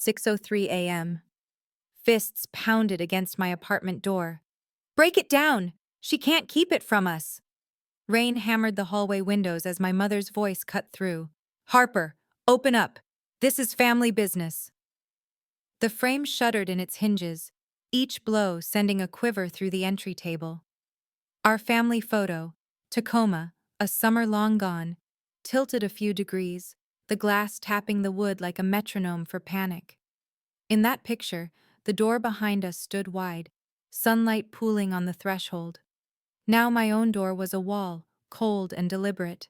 6:03 a.m. Fists pounded against my apartment door. "Break it down! She can't keep it from us!" Rain hammered the hallway windows as my mother's voice cut through. "Harper, open up! This is family business." The frame shuddered in its hinges, each blow sending a quiver through the entry table. Our family photo, Tacoma, a summer long gone, tilted a few degrees, the glass tapping the wood like a metronome for panic. In that picture, the door behind us stood wide, sunlight pooling on the threshold. Now my own door was a wall, cold and deliberate.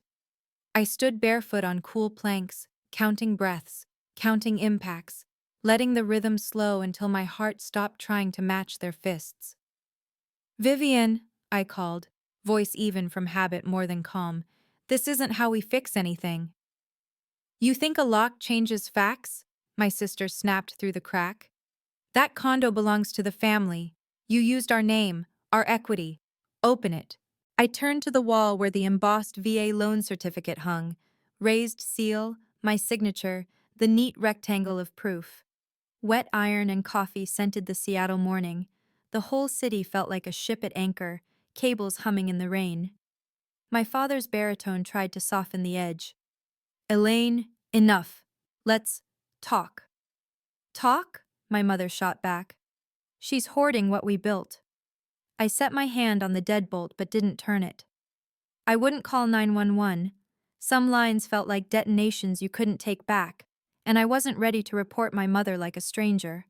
I stood barefoot on cool planks, counting breaths, counting impacts, letting the rhythm slow until my heart stopped trying to match their fists. "Vivian," I called, voice even from habit more than calm, "this isn't how we fix anything." "You think a lock changes facts?" my sister snapped through the crack. "That condo belongs to the family. You used our name, our equity. Open it." I turned to the wall where the embossed VA loan certificate hung, raised seal, my signature, the neat rectangle of proof. Wet iron and coffee scented the Seattle morning. The whole city felt like a ship at anchor, cables humming in the rain. My father's baritone tried to soften the edge. "Elaine, enough. Let's talk." "Talk?" my mother shot back. "She's hoarding what we built." I set my hand on the deadbolt but didn't turn it. I wouldn't call 911. Some lines felt like detonations you couldn't take back, and I wasn't ready to report my mother like a stranger.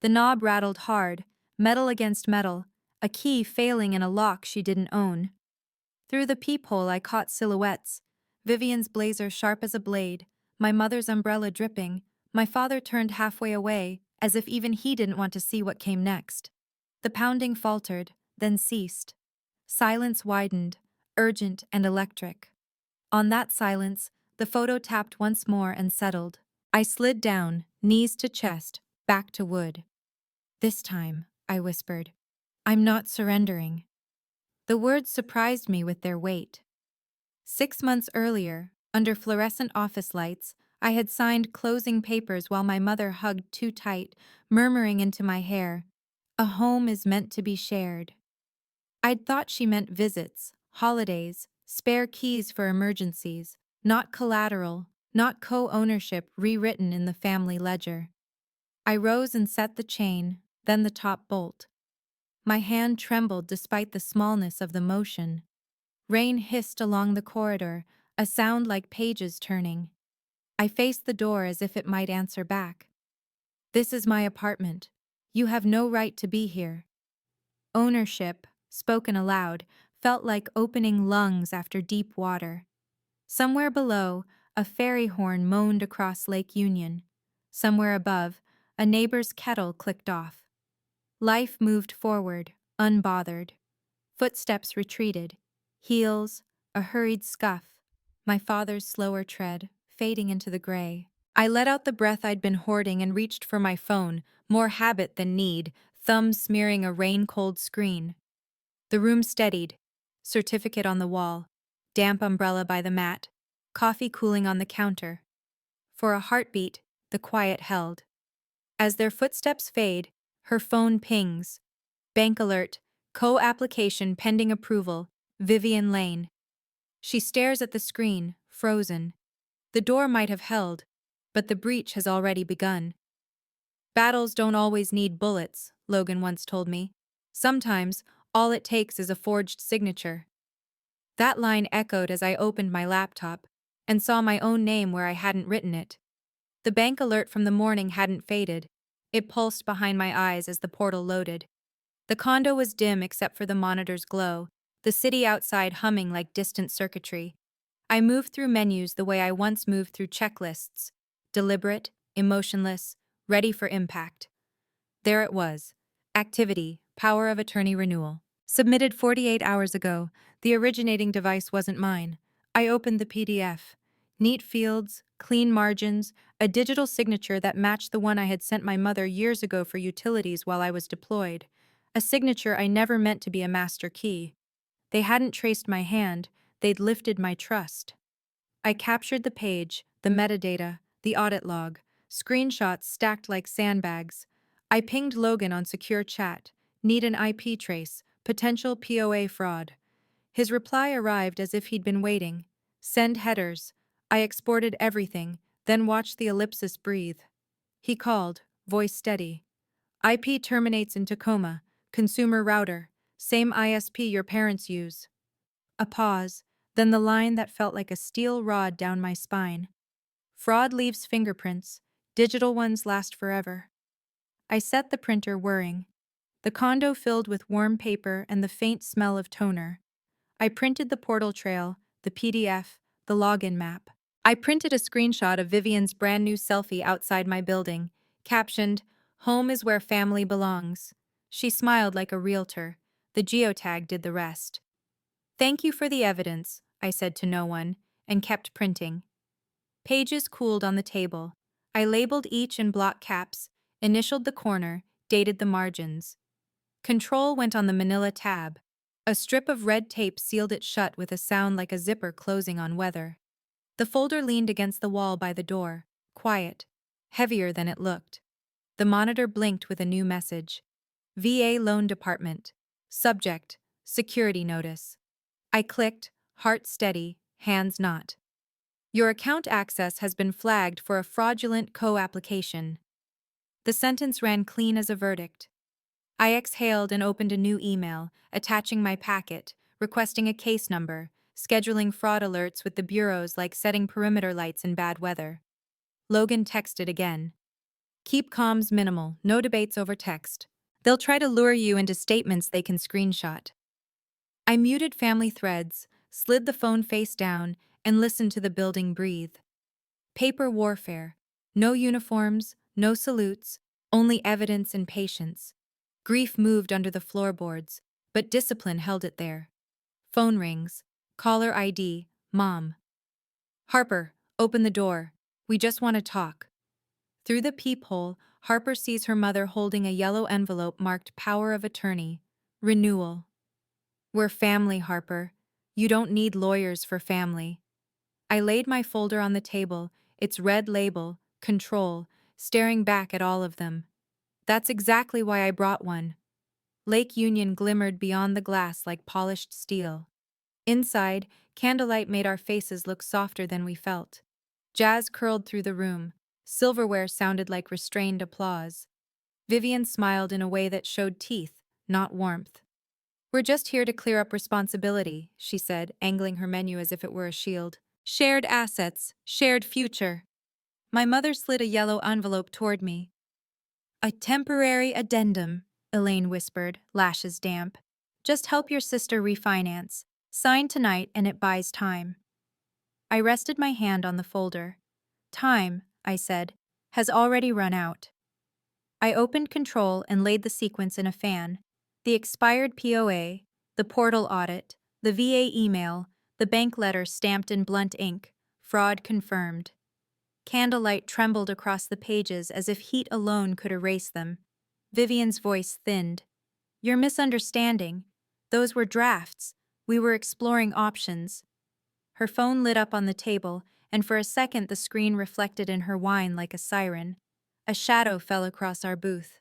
The knob rattled hard, metal against metal, a key failing in a lock she didn't own. Through the peephole I caught silhouettes, Vivian's blazer sharp as a blade, my mother's umbrella dripping, my father turned halfway away, as if even he didn't want to see what came next. The pounding faltered, then ceased. Silence widened, urgent and electric. On that silence, the photo tapped once more and settled. I slid down, knees to chest, back to wood. "This time," I whispered, "I'm not surrendering." The words surprised me with their weight. 6 months earlier, under fluorescent office lights, I had signed closing papers while my mother hugged too tight, murmuring into my hair, "A home is meant to be shared." I'd thought she meant visits, holidays, spare keys for emergencies, not collateral, not co-ownership rewritten in the family ledger. I rose and set the chain, then the top bolt. My hand trembled despite the smallness of the motion. Rain hissed along the corridor, a sound like pages turning. I faced the door as if it might answer back. "This is my apartment. You have no right to be here." Ownership, spoken aloud, felt like opening lungs after deep water. Somewhere below, a ferry horn moaned across Lake Union. Somewhere above, a neighbor's kettle clicked off. Life moved forward, unbothered. Footsteps retreated. Heels, a hurried scuff. My father's slower tread, fading into the gray. I let out the breath I'd been hoarding and reached for my phone, more habit than need, thumb smearing a rain-cold screen. The room steadied. Certificate on the wall. Damp umbrella by the mat. Coffee cooling on the counter. For a heartbeat, the quiet held. As their footsteps fade, her phone pings. Bank alert, co-application pending approval, Vivian Lane. She stares at the screen, frozen. The door might have held, but the breach has already begun. "Battles don't always need bullets," Logan once told me. "Sometimes, all it takes is a forged signature." That line echoed as I opened my laptop and saw my own name where I hadn't written it. The bank alert from the morning hadn't faded. It pulsed behind my eyes as the portal loaded. The condo was dim except for the monitor's glow, the city outside humming like distant circuitry. I moved through menus the way I once moved through checklists, deliberate, emotionless, ready for impact. There it was. Activity, power of attorney renewal. Submitted 48 hours ago. The originating device wasn't mine. I opened the PDF. Neat fields, clean margins, a digital signature that matched the one I had sent my mother years ago for utilities while I was deployed. A signature I never meant to be a master key. They hadn't traced my hand, they'd lifted my trust. I captured the page, the metadata, the audit log, screenshots stacked like sandbags. I pinged Logan on secure chat. Need an IP trace, potential POA fraud. His reply arrived as if he'd been waiting. Send headers. I exported everything, then watched the ellipsis breathe. He called, voice steady. IP terminates in Tacoma, consumer router, same ISP your parents use. A pause, then the line that felt like a steel rod down my spine. Fraud leaves fingerprints, digital ones last forever. I set the printer whirring. The condo filled with warm paper and the faint smell of toner. I printed the portal trail, the PDF, the login map. I printed a screenshot of Vivian's brand new selfie outside my building, captioned, "Home is where family belongs." She smiled like a realtor. The geotag did the rest. "Thank you for the evidence," I said to no one, and kept printing. Pages cooled on the table. I labeled each in block caps, initialed the corner, dated the margins. Control went on the manila tab. A strip of red tape sealed it shut with a sound like a zipper closing on weather. The folder leaned against the wall by the door, quiet, heavier than it looked. The monitor blinked with a new message. VA Loan Department. Subject, Security Notice. I clicked, heart steady, hands not. Your account access has been flagged for a fraudulent co-application. The sentence ran clean as a verdict. I exhaled and opened a new email, attaching my packet, requesting a case number, scheduling fraud alerts with the bureaus like setting perimeter lights in bad weather. Logan texted again. "Keep comms minimal, no debates over text. They'll try to lure you into statements they can screenshot." I muted family threads, slid the phone face down, and listened to the building breathe. Paper warfare. No uniforms, no salutes, only evidence and patience. Grief moved under the floorboards, but discipline held it there. Phone rings. Caller ID, Mom. "Harper, open the door. We just want to talk." Through the peephole, Harper sees her mother holding a yellow envelope marked Power of Attorney. Renewal. "We're family, Harper. You don't need lawyers for family." I laid my folder on the table, its red label, Control, staring back at all of them. That's exactly why I brought one. Lake Union glimmered beyond the glass like polished steel. Inside, candlelight made our faces look softer than we felt. Jazz curled through the room. Silverware sounded like restrained applause. Vivian smiled in a way that showed teeth, not warmth. "We're just here to clear up responsibility," she said, angling her menu as if it were a shield. "Shared assets, shared future." My mother slid a yellow envelope toward me. "A temporary addendum," Elaine whispered, lashes damp. "Just help your sister refinance. Sign tonight and it buys time." I rested my hand on the folder. "Time," I said, "has already run out." I opened Control and laid the sequence in a fan. The expired POA, the portal audit, the VA email, the bank letter stamped in blunt ink. Fraud confirmed. Candlelight trembled across the pages as if heat alone could erase them. Vivian's voice thinned. "You're misunderstanding. Those were drafts. We were exploring options." Her phone lit up on the table, and for a second the screen reflected in her whine like a siren. A shadow fell across our booth.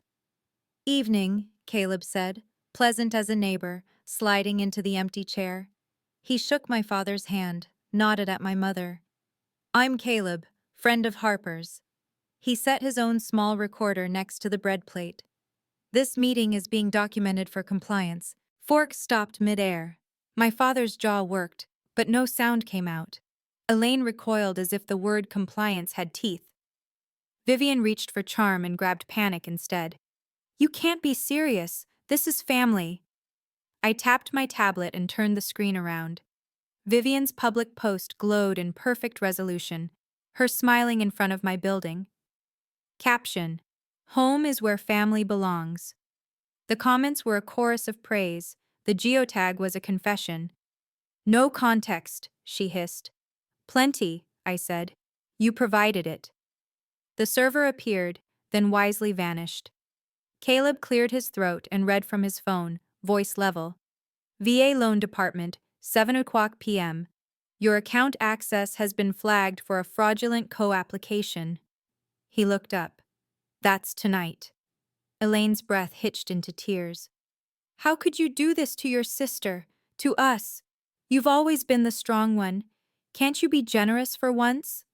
"Evening," Caleb said, pleasant as a neighbor, sliding into the empty chair. He shook my father's hand, nodded at my mother. "I'm Caleb, friend of Harper's." He set his own small recorder next to the bread plate. "This meeting is being documented for compliance." Fork stopped midair. My father's jaw worked, but no sound came out. Elaine recoiled as if the word compliance had teeth. Vivian reached for charm and grabbed panic instead. "You can't be serious. This is family." I tapped my tablet and turned the screen around. Vivian's public post glowed in perfect resolution, her smiling in front of my building. Caption: "Home is where family belongs." The comments were a chorus of praise. The geotag was a confession. "No context," she hissed. "Plenty," I said. "You provided it." The server appeared, then wisely vanished. Caleb cleared his throat and read from his phone, voice level. "VA Loan Department, 7:00 p.m. Your account access has been flagged for a fraudulent co-application." He looked up. That's tonight. Elaine's breath hitched into tears. How could you do this to your sister? To us? You've always been the strong one. Can't you be generous for once?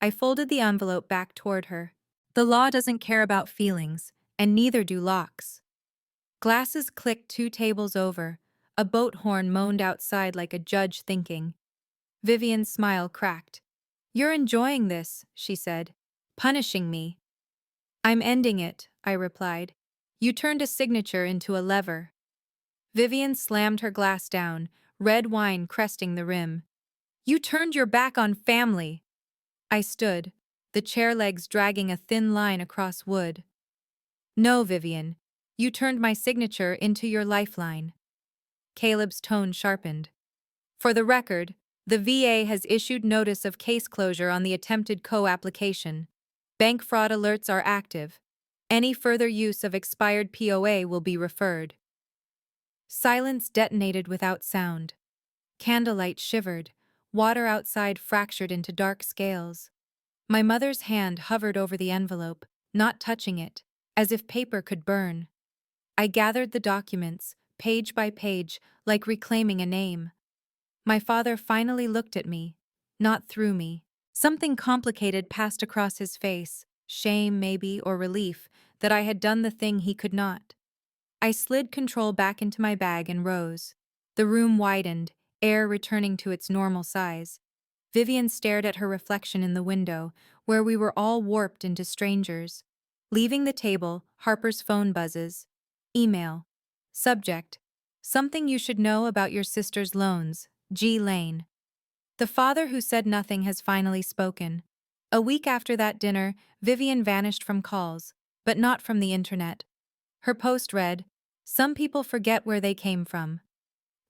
I folded the envelope back toward her. The law doesn't care about feelings, and neither do locks. Glasses clicked 2 tables over. A boat horn moaned outside like a judge thinking. Vivian's smile cracked. You're enjoying this, she said. Punishing me. I'm ending it, I replied. You turned a signature into a lever. Vivian slammed her glass down, red wine cresting the rim. You turned your back on family. I stood, the chair legs dragging a thin line across wood. No, Vivian. You turned my signature into your lifeline. Caleb's tone sharpened. For the record, the VA has issued notice of case closure on the attempted co-application. Bank fraud alerts are active. Any further use of expired POA will be referred. Silence detonated without sound. Candlelight shivered. Water outside fractured into dark scales. My mother's hand hovered over the envelope, not touching it, as if paper could burn. I gathered the documents, page by page, like reclaiming a name. My father finally looked at me, not through me. Something complicated passed across his face, shame maybe, or relief, that I had done the thing he could not. I slid control back into my bag and rose. The room widened, air returning to its normal size. Vivian stared at her reflection in the window, where we were all warped into strangers. Leaving the table, Harper's phone buzzes. Email. Subject. Something you should know about your sister's loans. G. Lane. The father who said nothing has finally spoken. A week after that dinner, Vivian vanished from calls, but not from the internet. Her post read, "Some people forget where they came from."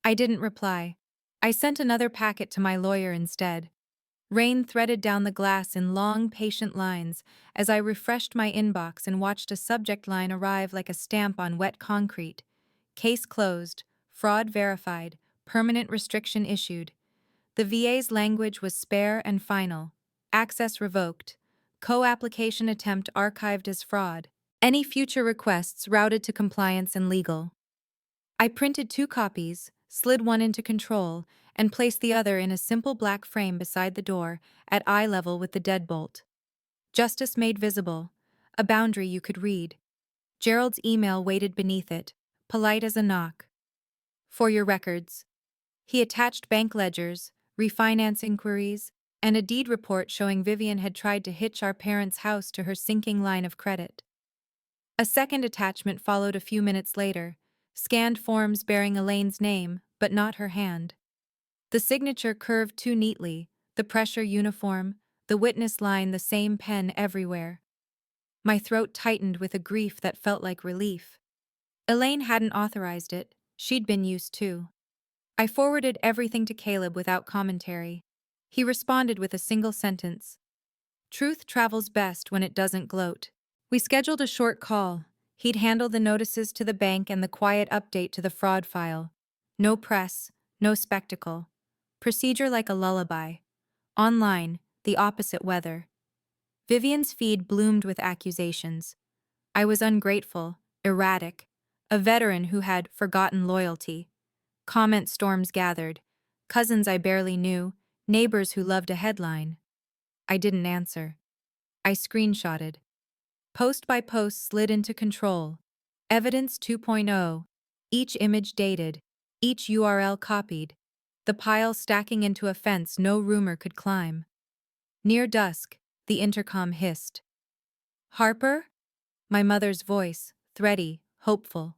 I didn't reply. I sent another packet to my lawyer instead. Rain threaded down the glass in long, patient lines as I refreshed my inbox and watched a subject line arrive like a stamp on wet concrete. Case closed, fraud verified, permanent restriction issued. The VA's language was spare and final. Access revoked. Co-application attempt archived as fraud. Any future requests routed to compliance and legal. I printed 2 copies, slid one into control, and placed the other in a simple black frame beside the door, at eye level with the deadbolt. Justice made visible. A boundary you could read. Gerald's email waited beneath it, polite as a knock. For your records. He attached bank ledgers, refinance inquiries, and a deed report showing Vivian had tried to hitch our parents' house to her sinking line of credit. A second attachment followed a few minutes later, scanned forms bearing Elaine's name, but not her hand. The signature curved too neatly, the pressure uniform, the witness line the same pen everywhere. My throat tightened with a grief that felt like relief. Elaine hadn't authorized it, she'd been used to. I forwarded everything to Caleb without commentary. He responded with a single sentence. Truth travels best when it doesn't gloat. We scheduled a short call. He'd handle the notices to the bank and the quiet update to the fraud file. No press, no spectacle. Procedure like a lullaby. Online, the opposite weather. Vivian's feed bloomed with accusations. I was ungrateful, erratic, a veteran who had forgotten loyalty. Comment storms gathered. Cousins I barely knew, neighbors who loved a headline. I didn't answer. I screenshotted. Post by post slid into control. Evidence 2.0. Each image dated. Each URL copied. The pile stacking into a fence no rumor could climb. Near dusk, the intercom hissed. Harper? My mother's voice, thready, hopeful.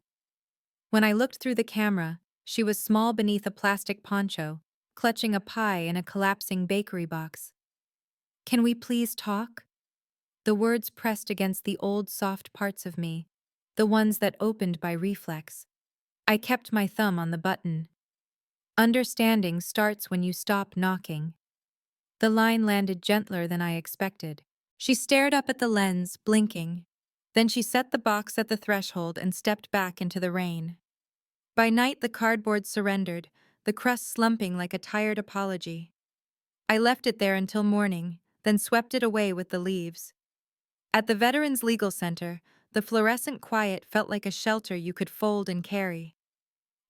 When I looked through the camera, she was small beneath a plastic poncho, clutching a pie in a collapsing bakery box. Can we please talk? The words pressed against the old soft parts of me, the ones that opened by reflex. I kept my thumb on the button. Understanding starts when you stop knocking. The line landed gentler than I expected. She stared up at the lens, blinking. Then she set the box at the threshold and stepped back into the rain. By night, the cardboard surrendered, the crust slumping like a tired apology. I left it there until morning, then swept it away with the leaves. At the Veterans Legal Center, the fluorescent quiet felt like a shelter you could fold and carry.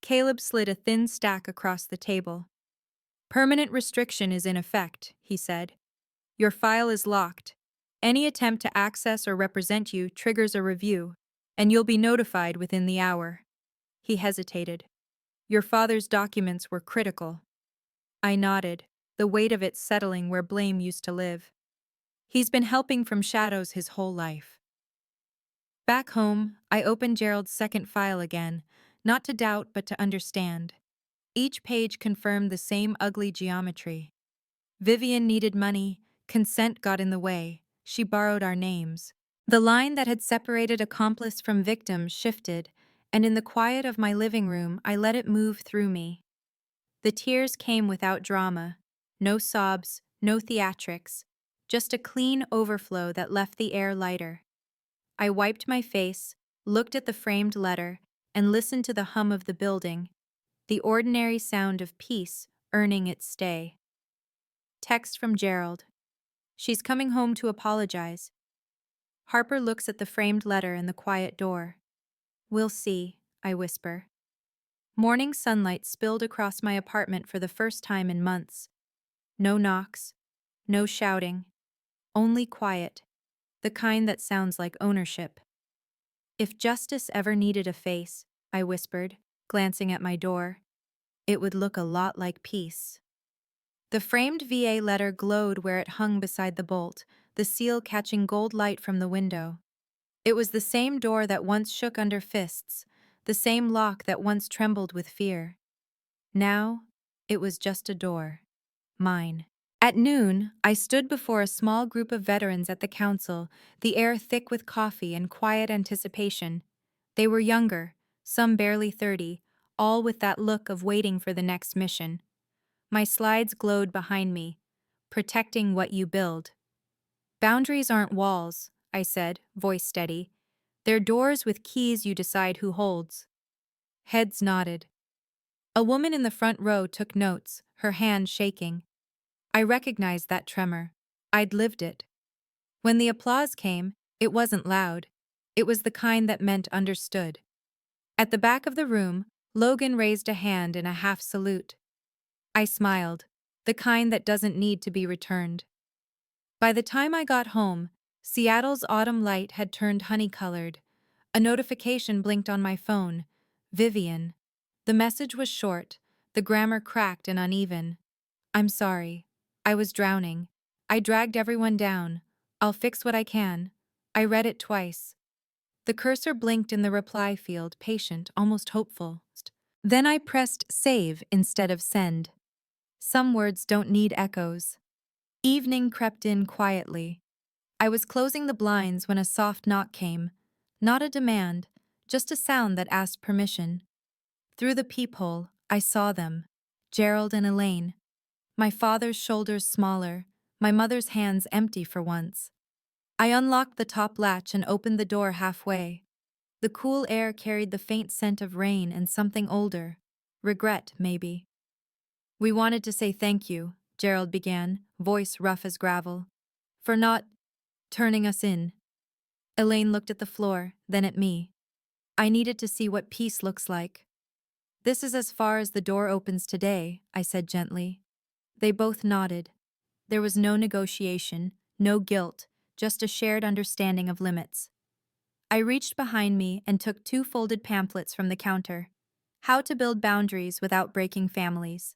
Caleb slid a thin stack across the table. "Permanent restriction is in effect," he said. "Your file is locked. Any attempt to access or represent you triggers a review, and you'll be notified within the hour." He hesitated. "Your father's documents were critical." I nodded, the weight of it settling where blame used to live. He's been helping from shadows his whole life. Back home, I opened Gerald's second file again, not to doubt but to understand. Each page confirmed the same ugly geometry. Vivian needed money, consent got in the way, she borrowed our names. The line that had separated accomplice from victim shifted, and in the quiet of my living room I let it move through me. The tears came without drama, no sobs, no theatrics, just a clean overflow that left the air lighter. I wiped my face, looked at the framed letter, and listened to the hum of the building, the ordinary sound of peace earning its stay. Text from Gerald. "She's coming home to apologize." Harper looks at the framed letter and the quiet door. "We'll see," I whisper. Morning sunlight spilled across my apartment for the first time in months. No knocks, no shouting, only quiet, the kind that sounds like ownership. "If justice ever needed a face," I whispered, glancing at my door, "it would look a lot like peace." The framed VA letter glowed where it hung beside the bolt, the seal catching gold light from the window. It was the same door that once shook under fists, the same lock that once trembled with fear. Now, it was just a door. Mine. At noon, I stood before a small group of veterans at the council, the air thick with coffee and quiet anticipation. They were younger, some barely 30, all with that look of waiting for the next mission. My slides glowed behind me, protecting what you build. "Boundaries aren't walls," I said, voice steady. "They're doors with keys you decide who holds." Heads nodded. A woman in the front row took notes, her hand shaking. I recognized that tremor. I'd lived it. When the applause came, it wasn't loud. It was the kind that meant understood. At the back of the room, Logan raised a hand in a half salute. I smiled, the kind that doesn't need to be returned. By the time I got home, Seattle's autumn light had turned honey-colored. A notification blinked on my phone. "Vivian." The message was short, the grammar cracked and uneven. "I'm sorry. I was drowning. I dragged everyone down. I'll fix what I can." I read it twice. The cursor blinked in the reply field, patient, almost hopeful. Then I pressed save instead of send. Some words don't need echoes. Evening crept in quietly. I was closing the blinds when a soft knock came. Not a demand, just a sound that asked permission. Through the peephole, I saw them. Gerald and Elaine. My father's shoulders smaller, my mother's hands empty for once. I unlocked the top latch and opened the door halfway. The cool air carried the faint scent of rain and something older. Regret, maybe. "We wanted to say thank you," Gerald began, voice rough as gravel, "for not turning us in." Elaine looked at the floor, then at me. "I needed to see what peace looks like." "This is as far as the door opens today," I said gently. They both nodded. There was no negotiation, no guilt, just a shared understanding of limits. I reached behind me and took 2 folded pamphlets from the counter. How to Build Boundaries Without Breaking Families.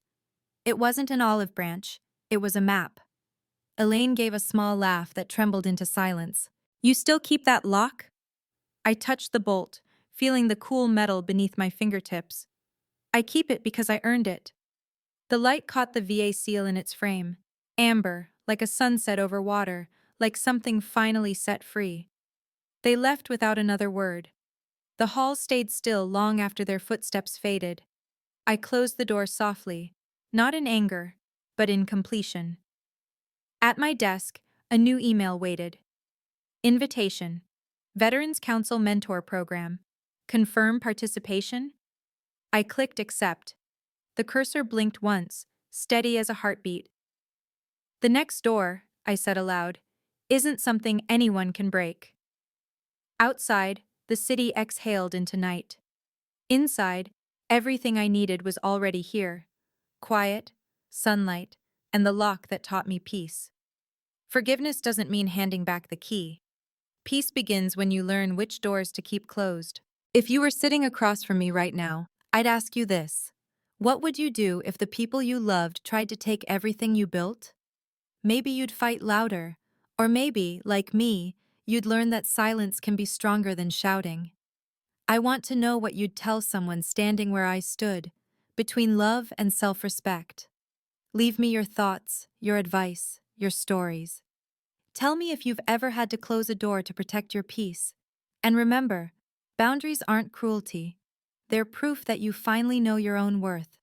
It wasn't an olive branch, it was a map. Elaine gave a small laugh that trembled into silence. "You still keep that lock?" I touched the bolt, feeling the cool metal beneath my fingertips. "I keep it because I earned it." The light caught the VA seal in its frame. Amber, like a sunset over water, like something finally set free. They left without another word. The hall stayed still long after their footsteps faded. I closed the door softly, not in anger, but in completion. At my desk, a new email waited. Invitation. Veterans Council Mentor Program. Confirm participation? I clicked accept. The cursor blinked once, steady as a heartbeat. "The next door," I said aloud. isn't something anyone can break. Outside, the city exhaled into night. Inside, everything I needed was already here: quiet, sunlight, and the lock that taught me peace. Forgiveness doesn't mean handing back the key. Peace begins when you learn which doors to keep closed. If you were sitting across from me right now, I'd ask you this: what would you do if the people you loved tried to take everything you built? Maybe you'd fight louder, or maybe, like me, you'd learn that silence can be stronger than shouting. I want to know what you'd tell someone standing where I stood, between love and self-respect. Leave me your thoughts, your advice, your stories. Tell me if you've ever had to close a door to protect your peace. And remember, boundaries aren't cruelty. They're proof that you finally know your own worth.